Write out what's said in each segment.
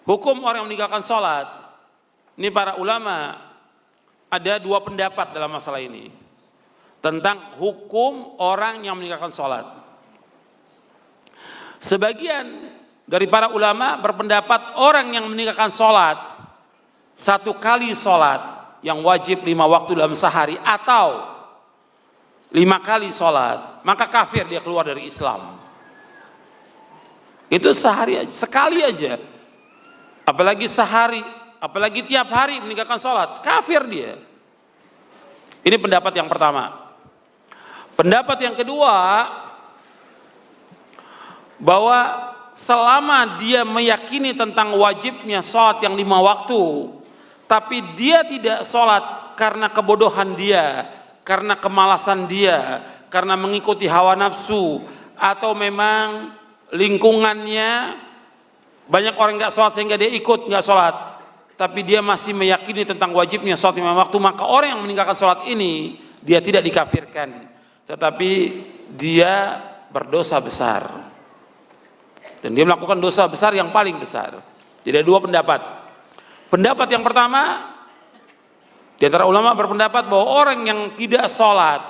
Hukum orang yang meninggalkan sholat, ini para ulama ada dua pendapat dalam masalah ini tentang hukum orang yang meninggalkan sholat. Sebagian dari para ulama berpendapat orang yang meninggalkan sholat satu kali sholat yang wajib 5 waktu dalam sehari atau 5 kali sholat, maka kafir, dia keluar dari Islam. Itu sehari aja, sekali aja, apalagi sehari, apalagi tiap hari meninggalkan sholat, kafir dia. Ini pendapat yang pertama. Pendapat yang kedua, bahwa selama dia meyakini tentang wajibnya sholat yang 5 waktu, tapi dia tidak sholat karena kebodohan dia, karena kemalasan dia, karena mengikuti hawa nafsu, atau memang lingkungannya banyak orang nggak sholat sehingga dia ikut nggak sholat, tapi dia masih meyakini tentang wajibnya sholat 5 waktu, maka orang yang meninggalkan sholat ini dia tidak dikafirkan, tetapi dia berdosa besar dan dia melakukan dosa besar yang paling besar. Jadi ada dua pendapat. Pendapat yang pertama, di antara ulama berpendapat bahwa orang yang tidak sholat,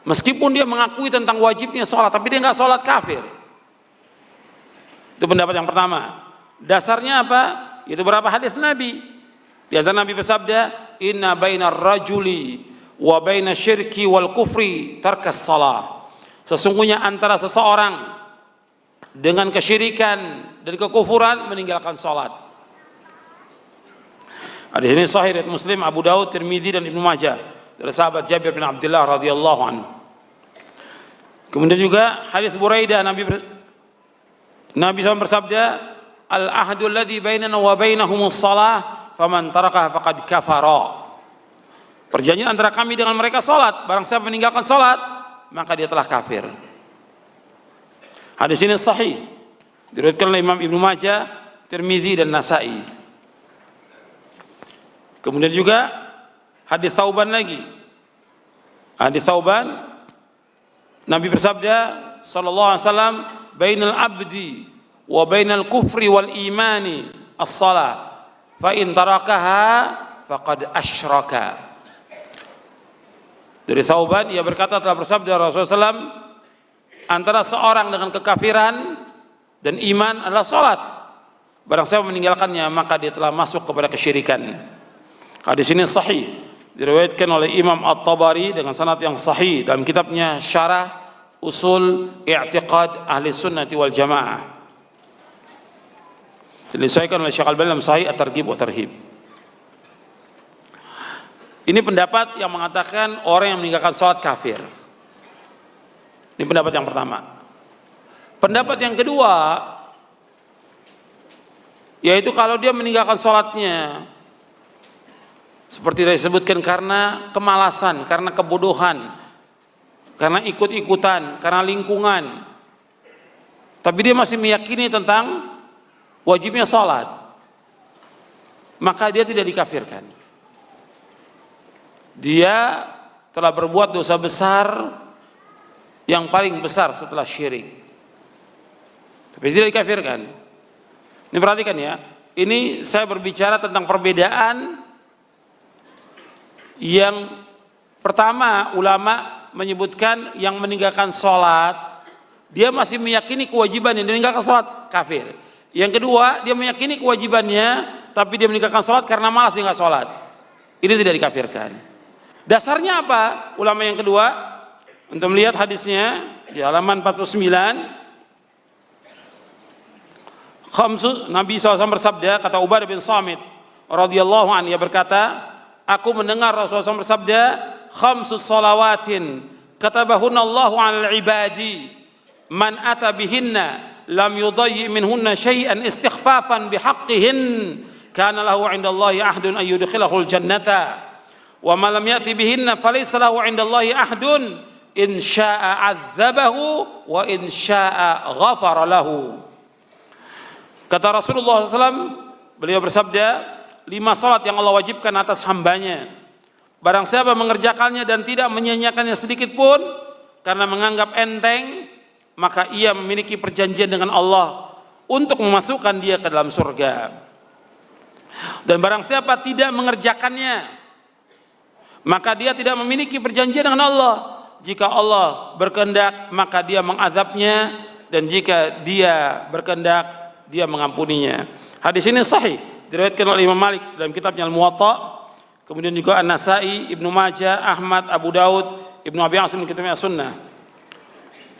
meskipun dia mengakui tentang wajibnya sholat, tapi dia nggak sholat, kafir. Itu pendapat yang pertama. Dasarnya apa? Itu berapa hadis Nabi. Di antara Nabi bersabda, inna bainar rajuli wa baina syirki wal kufri tarkas salah. Sesungguhnya antara seseorang dengan kesyirikan dan kekufuran meninggalkan sholat. Hadis ini sahih riwayat Muslim, Abu Daud, Tirmidzi dan Ibnu Majah dari sahabat Jabir bin Abdullah radhiyallahu anhu. Kemudian juga hadis Buraidah, Nabi SAW bersabda, al-ahdu alladhi bainana wa bainahumus shalah faman tarakaha faqad kafara. Perjanjian antara kami dengan mereka salat, barang siapa meninggalkan salat maka dia telah kafir. Hadis ini sahih, diriwayatkan oleh Imam Ibnu Majah, Tirmidzi dan Nasa'i. Kemudian juga hadis Thauban lagi. Hadis Thauban, Nabi bersabda sallallahu alaihi wasallam, bainal abdi wa bainal kufri wal imani as-shalah fa in tarakaha faqad asyraka. Dari Thauban, ia berkata telah bersabda Rasulullah SAW, antara seorang dengan kekafiran dan iman adalah salat. Barang siapa meninggalkannya maka dia telah masuk kepada kesyirikan. Hadis ini sahih, diriwayatkan oleh Imam At-Tabari dengan sanad yang sahih dalam kitabnya Syarah Usul I'tiqad Ahli Sunnati wal Jamaah. Disesuaikan oleh Syekh Al-Albani dalam Sahih At-Targhib wa Tarhib. Ini pendapat yang mengatakan orang yang meninggalkan sholat kafir. Ini pendapat yang pertama. Pendapat yang kedua, yaitu kalau dia meninggalkan sholatnya seperti disebutkan karena kemalasan, karena kebodohan, karena ikut-ikutan, karena lingkungan, tapi dia masih meyakini tentang wajibnya sholat, maka dia tidak dikafirkan. Dia telah berbuat dosa besar yang paling besar setelah syirik, tapi tidak dikafirkan. Ini perhatikan ya, ini saya berbicara tentang perbedaan yang pertama. Ulama menyebutkan yang meninggalkan sholat, dia masih meyakini kewajibannya, dia meninggalkan sholat, kafir. Yang kedua, dia meyakini kewajibannya, tapi dia meninggalkan sholat karena malas dia nggak sholat, ini tidak dikafirkan. Dasarnya apa? Ulama yang kedua, untuk melihat hadisnya di halaman 49, Nabi SAW bersabda, kata Ubadah bin Samit radhiyallahu anhu, ia berkata, aku mendengar Rasulullah SAW bersabda, khamsus salawatin katabahunna Allahu 'alal ibadi man ata bihinna lam yudayyi minhunna syai'an istighfafan bihaqqihin kana lahu 'indallahi ahdun ay yudkhilahul jannata wa ma lam ya'ti bihinna falaysa lahu 'indallahi ahdun in syaa'a 'adzabahu wa in syaa'a ghafara lahu. Kata Rasulullah SAW, beliau bersabda, 5 salat yang Allah wajibkan atas hambanya, barang siapa mengerjakannya dan tidak menyia-nyiakannya sedikit pun karena menganggap enteng, maka ia memiliki perjanjian dengan Allah untuk memasukkan dia ke dalam surga. Dan barang siapa tidak mengerjakannya, maka dia tidak memiliki perjanjian dengan Allah. Jika Allah berkehendak, maka dia mengazabnya, dan jika dia berkehendak, dia mengampuninya. Hadis ini sahih, diriwayatkan oleh Imam Malik dalam kitabnya Al-Muwatta, kemudian juga An-Nasai, Ibnu Majah, Ahmad, Abu Daud, Ibnu Abi Asim dalam kitabnya Sunnah.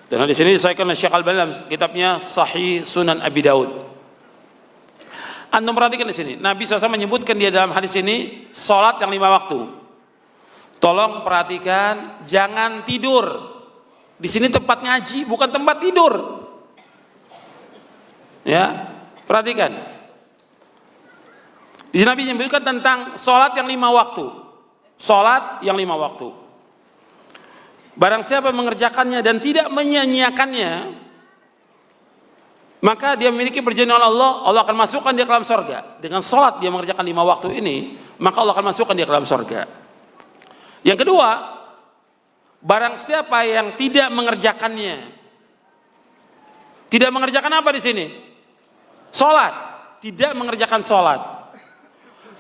Dan hadis ini disahihkan oleh Syekh Al-Albani dalam kitabnya Sahih Sunan Abi Daud. Antum perhatikan di sini, Nabi SAW menyebutkan dia dalam hadis ini salat yang 5 waktu. Tolong perhatikan, jangan tidur. Di sini tempat ngaji, bukan tempat tidur. Ya, perhatikan. Di sini Nabi menyebutkan tentang salat yang 5 waktu. Salat yang 5 waktu. Barang siapa mengerjakannya dan tidak menyia-nyiakannya, maka dia memiliki perjanjian dengan Allah. Allah akan masukkan dia ke dalam surga. Dengan salat dia mengerjakan 5 waktu ini, maka Allah akan masukkan dia ke dalam surga. Yang kedua, barang siapa yang tidak mengerjakannya, tidak mengerjakan apa di sini? Salat, tidak mengerjakan salat,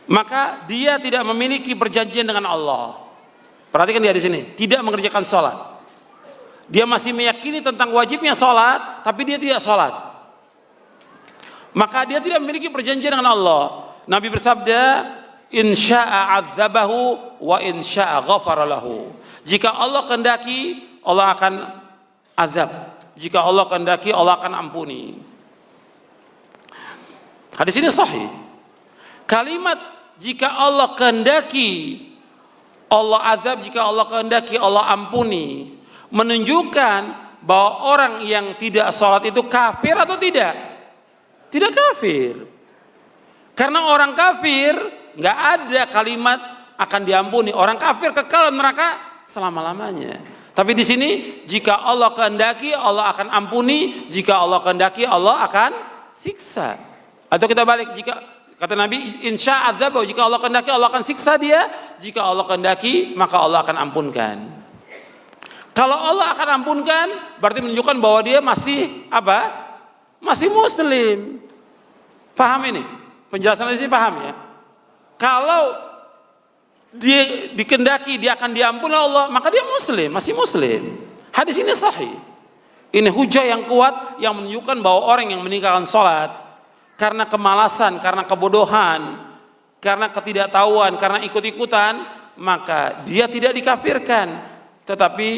maka dia tidak memiliki perjanjian dengan Allah. Perhatikan dia di sini, tidak mengerjakan salat. Dia masih meyakini tentang wajibnya salat, tapi dia tidak salat. Maka dia tidak memiliki perjanjian dengan Allah. Nabi bersabda, insya'a adzabahu wa insya'a ghafara lahu. Jika Allah kehendaki, Allah akan azab. Jika Allah kehendaki, Allah akan ampuni. Hadis ini sahih. Kalimat jika Allah kehendaki, Allah azab, jika Allah kehendaki, Allah ampuni, menunjukkan bahwa orang yang tidak sholat itu kafir atau tidak? Tidak kafir. Karena orang kafir nggak ada kalimat akan diampuni. Orang kafir kekal neraka selama-lamanya. Tapi di sini jika Allah kehendaki, Allah akan ampuni. Jika Allah kehendaki, Allah akan siksa. Atau kita balik, jika kata Nabi, insya adzab, jika Allah kehendaki, Allah akan siksa dia. Jika Allah kehendaki, maka Allah akan ampunkan. Kalau Allah akan ampunkan, berarti menunjukkan bahwa dia masih apa? Masih muslim. Paham ini? Penjelasan di sini paham ya? Kalau dia dikehendaki dia akan diampuni Allah, maka dia muslim, masih muslim. Hadis ini sahih. Ini hujah yang kuat yang menunjukkan bahwa orang yang meninggalkan sholat karena kemalasan, karena kebodohan, karena ketidaktahuan, karena ikut-ikutan, maka dia tidak dikafirkan, tetapi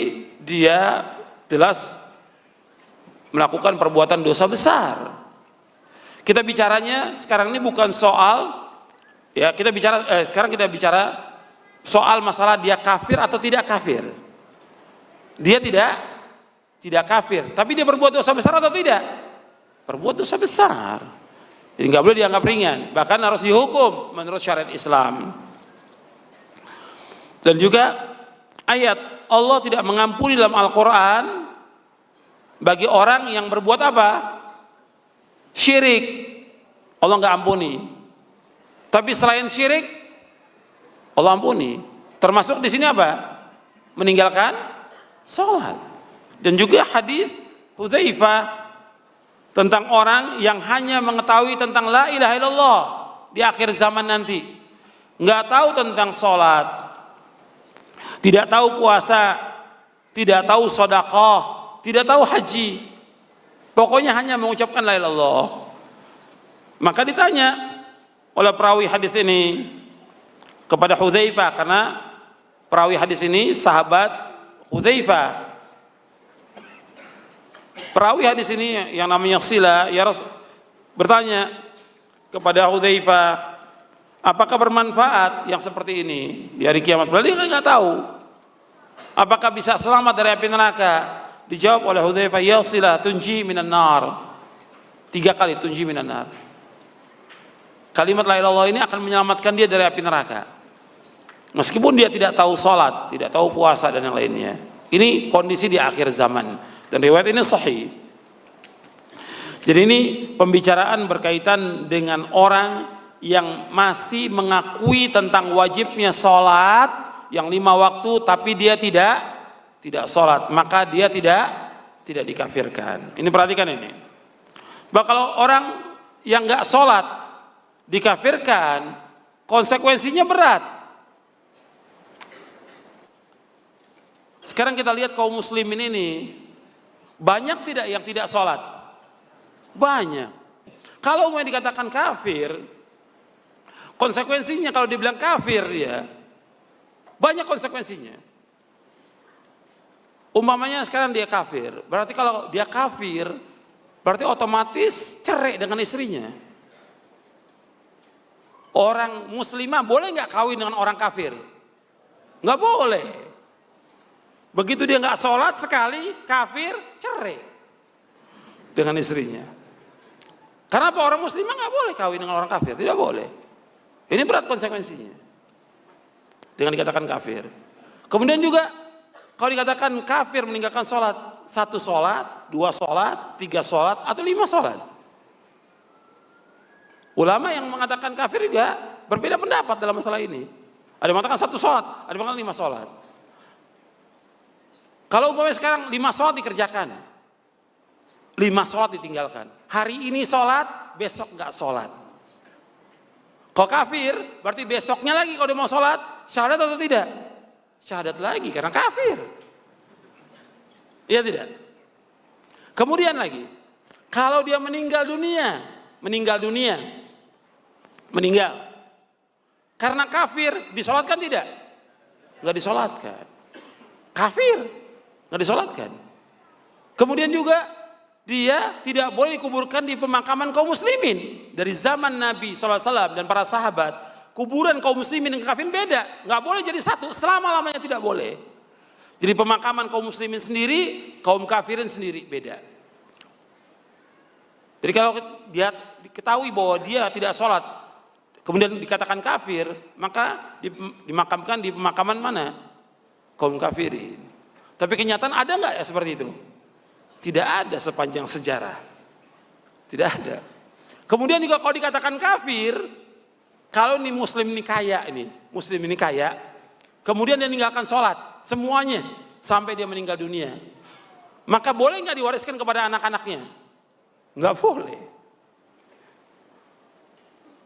dia jelas melakukan perbuatan dosa besar. Kita bicaranya sekarang ini bukan soal, ya kita bicara sekarang kita bicara soal masalah dia kafir atau tidak kafir. Dia tidak kafir, tapi dia berbuat dosa besar atau tidak? Berbuat dosa besar. Jadi nggak boleh dianggap ringan, bahkan harus dihukum menurut syariat Islam. Dan juga ayat Allah tidak mengampuni dalam Al-Quran bagi orang yang berbuat apa? Syirik. Allah nggak ampuni. Tapi selain syirik, Allah ampuni. Termasuk di sini apa? Meninggalkan sholat. Dan juga hadis Hudzaifah tentang orang yang hanya mengetahui tentang la ilaha illallah di akhir zaman nanti, nggak tahu tentang sholat, tidak tahu puasa, tidak tahu sedekah, tidak tahu haji, pokoknya hanya mengucapkan la ilaha illallah. Maka ditanya oleh perawi hadis ini kepada Hudzaifah, karena perawi hadis ini sahabat Hudzaifah. Perawi hadis ini yang namanya Sila ya bertanya kepada Hudzaifah, apakah bermanfaat yang seperti ini di hari kiamat? Berarti dia nggak tahu apakah bisa selamat dari api neraka. Dijawab oleh Hudzaifah, ya Sila, tunji minan nar. 3 kali tunji minan nar. Kalimat la ilaha illallah ini akan menyelamatkan dia dari api neraka, meskipun dia tidak tahu sholat, tidak tahu puasa dan yang lainnya. Ini kondisi di akhir zaman. Dan riwayat ini sahih. Jadi ini pembicaraan berkaitan dengan orang yang masih mengakui tentang wajibnya sholat yang 5 waktu, tapi dia tidak sholat, maka dia tidak dikafirkan. Ini perhatikan ini. Bahwa kalau orang yang nggak sholat dikafirkan, konsekuensinya berat. Sekarang kita lihat kaum muslimin ini, banyak tidak yang tidak sholat? Banyak. Kalau mau dikatakan kafir, konsekuensinya kalau dibilang kafir dia, banyak konsekuensinya. Umpamanya sekarang dia kafir, berarti kalau dia kafir, berarti otomatis cerai dengan istrinya. Orang muslimah boleh nggak kawin dengan orang kafir? Nggak boleh. Begitu dia nggak sholat sekali, kafir, cerai dengan istrinya. Karena apa? Orang muslimah nggak boleh kawin dengan orang kafir, tidak boleh. Ini berat konsekuensinya dengan dikatakan kafir. Kemudian juga kalau dikatakan kafir meninggalkan sholat, 1 sholat, 2 sholat, 3 sholat, atau 5 sholat. Ulama yang mengatakan kafir juga berbeda pendapat dalam masalah ini. Ada yang mengatakan 1 sholat, ada yang mengatakan 5 sholat. Kalau umpamanya sekarang 5 sholat dikerjakan, 5 sholat ditinggalkan. Hari ini sholat, besok nggak sholat. Kalau kafir, berarti besoknya lagi kalau dia mau sholat, syahadat atau tidak? Syahadat lagi karena kafir. Iya tidak? Kemudian lagi, kalau dia meninggal dunia karena kafir, disolatkan tidak? Nggak disolatkan. Kafir, nggak disolatkan. Kemudian juga dia tidak boleh dikuburkan di pemakaman kaum muslimin. Dari zaman Nabi SAW dan para sahabat, kuburan kaum muslimin dengan kafirin beda. Nggak boleh jadi satu, selama-lamanya tidak boleh. Jadi pemakaman kaum muslimin sendiri, kaum kafirin sendiri, beda. Jadi kalau dia diketahui bahwa dia tidak sholat, kemudian dikatakan kafir, maka dimakamkan di pemakaman mana? Kaum kafirin. Tapi kenyataan ada nggak ya seperti itu? Tidak ada sepanjang sejarah. Tidak ada. Kemudian juga kalau dikatakan kafir, kalau ini muslim ini kaya, kemudian dia meninggalkan sholat, semuanya sampai dia meninggal dunia, maka boleh nggak diwariskan kepada anak-anaknya? Nggak boleh.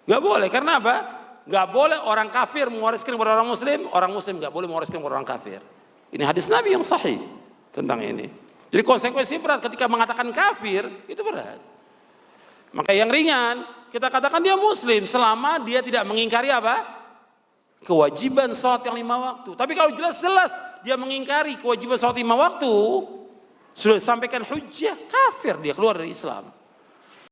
Nggak boleh. Karena apa? Nggak boleh orang kafir mewariskan kepada orang muslim nggak boleh mewariskan kepada orang kafir. Ini hadis Nabi yang sahih tentang ini. Jadi konsekuensi berat ketika mengatakan kafir, itu berat. Maka yang ringan, kita katakan dia muslim selama dia tidak mengingkari apa? Kewajiban sholat yang 5 waktu. Tapi kalau jelas-jelas dia mengingkari kewajiban sholat 5 waktu, sudah disampaikan hujjah, kafir, dia keluar dari Islam.